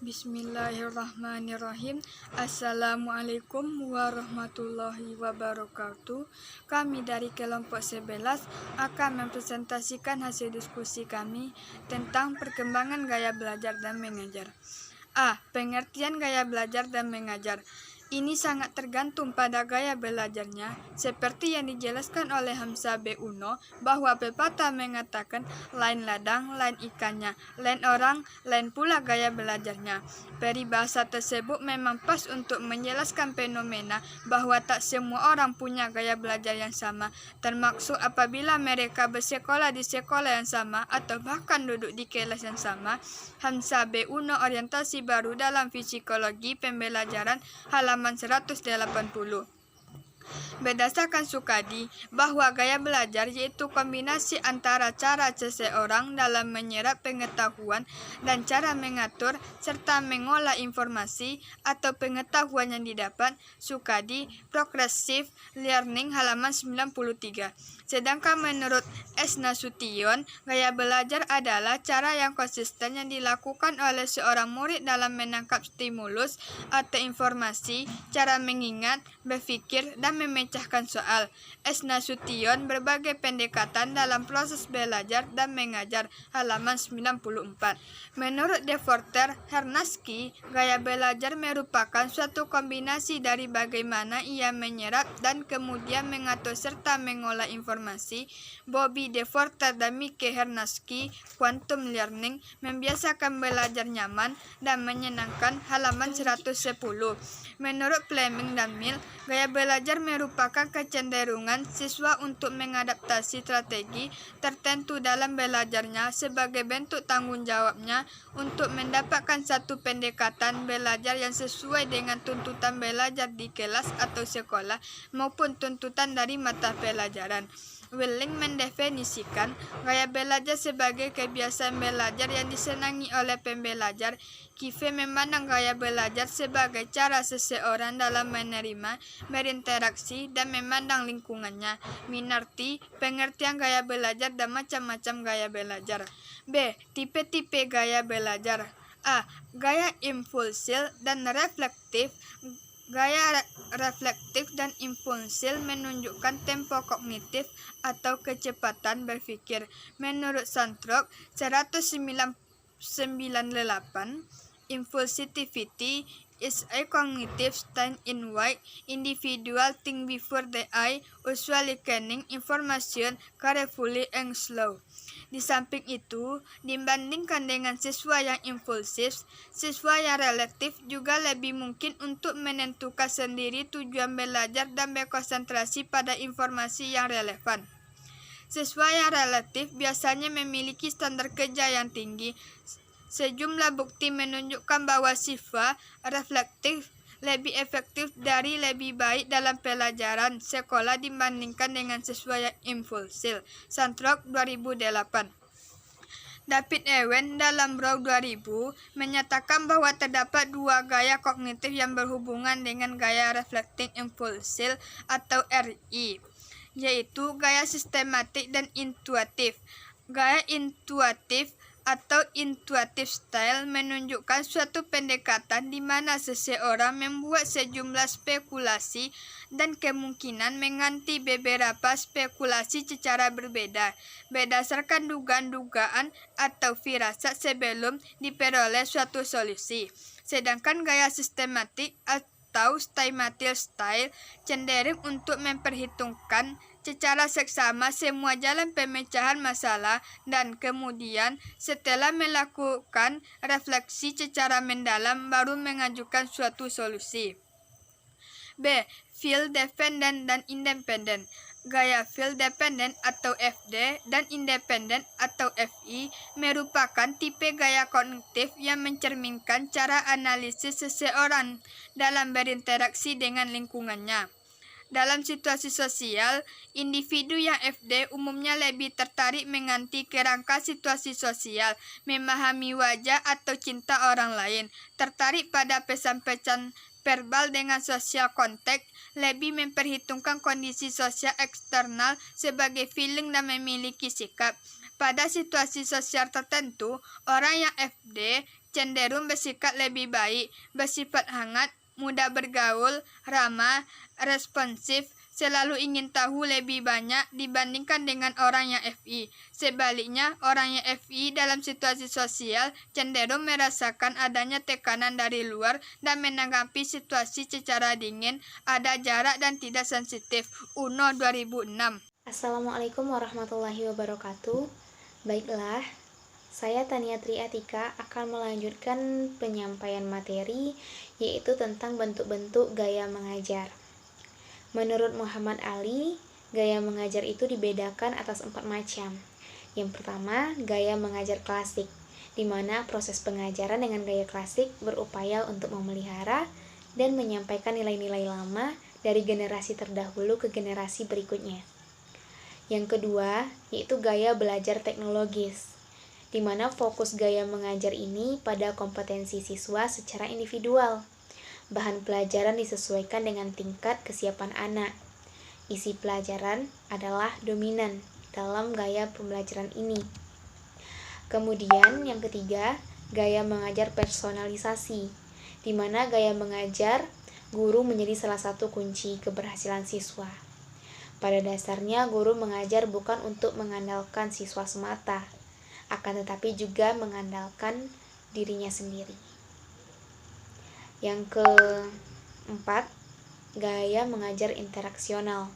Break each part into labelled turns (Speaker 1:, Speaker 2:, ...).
Speaker 1: Bismillahirrahmanirrahim. Assalamualaikum warahmatullahi wabarakatuh. Kami dari kelompok 11 akan mempresentasikan hasil diskusi kami tentang perkembangan gaya belajar dan mengajar. A. Pengertian gaya belajar dan mengajar. Ini sangat tergantung pada gaya belajarnya, seperti yang dijelaskan oleh Hamzah B. Uno, bahwa pepatah mengatakan lain ladang, lain ikannya, lain orang, lain pula gaya belajarnya. Peribahasa tersebut memang pas untuk menjelaskan fenomena bahwa tak semua orang punya gaya belajar yang sama, termasuk apabila mereka bersekolah di sekolah yang sama atau bahkan duduk di kelas yang sama. Hamzah B. Uno, Orientasi Baru dalam Psikologi Pembelajaran, halaman 180. Berdasarkan Sukadi, bahwa gaya belajar yaitu kombinasi antara cara seseorang dalam menyerap pengetahuan dan cara mengatur serta mengolah informasi atau pengetahuan yang didapat. Sukadi, Progressive Learning, halaman 93. Sedangkan menurut S. Nasution, gaya belajar adalah cara yang konsisten yang dilakukan oleh seorang murid dalam menangkap stimulus atau informasi, cara mengingat, berpikir, dan memecahkan soal. S. Nasution, Berbagai pendekatan dalam proses belajar dan mengajar, halaman 94. Menurut Deforter Hernaski, gaya belajar merupakan suatu kombinasi dari bagaimana ia menyerap dan kemudian mengatur serta mengolah informasi. Bobby Deforter dan Mike Hernaski, Quantum Learning, membiasakan belajar nyaman dan menyenangkan, halaman 110. Menurut Fleming dan Mill, gaya belajar merupakan kecenderungan siswa untuk mengadaptasi strategi tertentu dalam belajarnya sebagai bentuk tanggung jawabnya untuk mendapatkan satu pendekatan belajar yang sesuai dengan tuntutan belajar di kelas atau sekolah maupun tuntutan dari mata pelajaran. Willing mendefinisikan gaya belajar sebagai kebiasaan belajar yang disenangi oleh pembelajar. Kive memandang gaya belajar sebagai cara seseorang dalam menerima, berinteraksi, dan memandang lingkungannya. Minarti, pengertian gaya belajar dan macam-macam gaya belajar. B. Tipe-tipe gaya belajar. A. Gaya impulsif dan reflektif. Gaya reflektif dan impulsif menunjukkan tempo kognitif atau kecepatan berpikir. Menurut Santrok 198, impulsivity is a cognitive state in which individuals think before they act, usually scanning information carefully and slow. Di samping itu, dibandingkan dengan siswa yang impulsif, siswa yang relatif juga lebih mungkin untuk menentukan sendiri tujuan belajar dan berkonsentrasi pada informasi yang relevan. Siswa yang relatif biasanya memiliki standar kerja yang tinggi. Sejumlah bukti menunjukkan bahwa siswa reflektif lebih efektif dari lebih baik dalam pelajaran sekolah dibandingkan dengan siswa yang impulsif. Santrok 2008. David Ewen dalam Brown 2000 menyatakan bahwa terdapat dua gaya kognitif yang berhubungan dengan gaya reflektif impulsif atau RI, yaitu gaya sistematik dan intuitif. Gaya intuitif atau intuitive style menunjukkan suatu pendekatan di mana seseorang membuat sejumlah spekulasi dan kemungkinan mengganti beberapa spekulasi secara berbeda berdasarkan dugaan-dugaan atau firasat sebelum diperoleh suatu solusi. Sedangkan gaya sistematik atau systematic style cenderung untuk memperhitungkan secara seksama semua jalan pemecahan masalah dan kemudian setelah melakukan refleksi secara mendalam baru mengajukan suatu solusi. B. Field dependent dan independent. Gaya field dependent atau FD dan independent atau FI merupakan tipe gaya kognitif yang mencerminkan cara analisis seseorang dalam berinteraksi dengan lingkungannya. Dalam situasi sosial, individu yang FD umumnya lebih tertarik menganti kerangka situasi sosial, memahami wajah atau cinta orang lain, tertarik pada pesan-pesan verbal dengan social context, lebih memperhitungkan kondisi sosial eksternal sebagai feeling dan memiliki sikap. Pada situasi sosial tertentu, orang yang FD cenderung bersikap lebih baik, bersifat hangat, mudah bergaul, ramah, responsif, selalu ingin tahu lebih banyak dibandingkan dengan orang yang FI. Sebaliknya, orang yang FI dalam situasi sosial cenderung merasakan adanya tekanan dari luar dan menanggapi situasi secara dingin, ada jarak dan tidak sensitif. UNO 2006.
Speaker 2: Assalamualaikum warahmatullahi wabarakatuh. Baiklah, saya Tania Tri Atika akan melanjutkan penyampaian materi yaitu tentang bentuk-bentuk gaya mengajar. Menurut Muhammad Ali, gaya mengajar itu dibedakan atas 4 macam. Yang pertama, gaya mengajar klasik, di mana proses pengajaran dengan gaya klasik berupaya untuk memelihara dan menyampaikan nilai-nilai lama dari generasi terdahulu ke generasi berikutnya. Yang kedua, yaitu gaya belajar teknologis, di mana fokus gaya mengajar ini pada kompetensi siswa secara individual. Bahan pelajaran disesuaikan dengan tingkat kesiapan anak. Isi pelajaran adalah dominan dalam gaya pembelajaran ini. Kemudian yang ketiga, gaya mengajar personalisasi, di mana gaya mengajar guru menjadi salah satu kunci keberhasilan siswa. Pada dasarnya, guru mengajar bukan untuk mengandalkan siswa semata, akan tetapi juga mengandalkan dirinya sendiri. Yang keempat, gaya mengajar interaksional,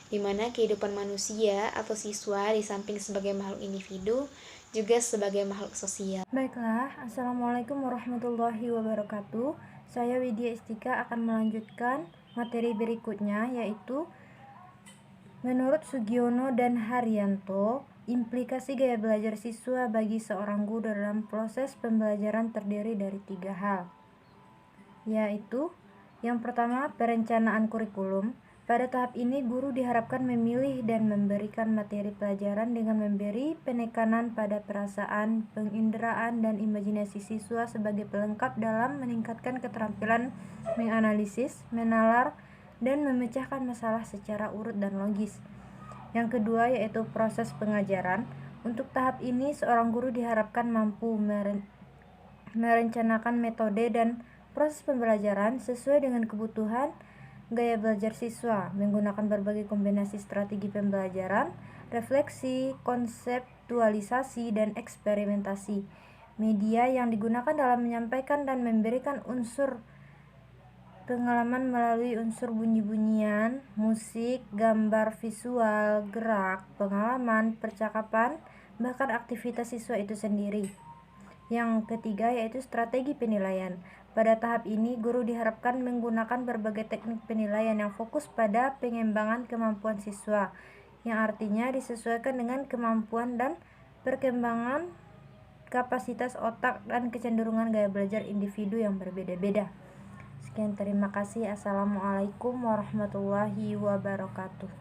Speaker 2: di mana kehidupan manusia atau siswa di samping sebagai makhluk individu, juga sebagai makhluk sosial.
Speaker 3: Baiklah, Assalamualaikum warahmatullahi wabarakatuh. Saya Widya Istika akan melanjutkan materi berikutnya, yaitu menurut Sugiono dan Haryanto, implikasi gaya belajar siswa bagi seorang guru dalam proses pembelajaran terdiri dari 3 hal, yaitu yang pertama, perencanaan kurikulum. Pada tahap ini, guru diharapkan memilih dan memberikan materi pelajaran dengan memberi penekanan pada perasaan, penginderaan, dan imajinasi siswa sebagai pelengkap dalam meningkatkan keterampilan menganalisis, menalar, dan memecahkan masalah secara urut dan logis. Yang kedua, yaitu proses pengajaran. Untuk tahap ini, seorang guru diharapkan mampu merencanakan metode dan proses pembelajaran sesuai dengan kebutuhan gaya belajar siswa, menggunakan berbagai kombinasi strategi pembelajaran, refleksi, konseptualisasi, dan eksperimentasi. Media yang digunakan dalam menyampaikan dan memberikan unsur pengalaman melalui unsur bunyi-bunyian, musik, gambar, visual, gerak, pengalaman, percakapan, bahkan aktivitas siswa itu sendiri. Yang ketiga, yaitu strategi penilaian. Pada tahap ini, guru diharapkan menggunakan berbagai teknik penilaian yang fokus pada pengembangan kemampuan siswa, yang artinya disesuaikan dengan kemampuan dan perkembangan kapasitas otak dan kecenderungan gaya belajar individu yang berbeda-beda. Sekian, terima kasih. Assalamualaikum warahmatullahi wabarakatuh.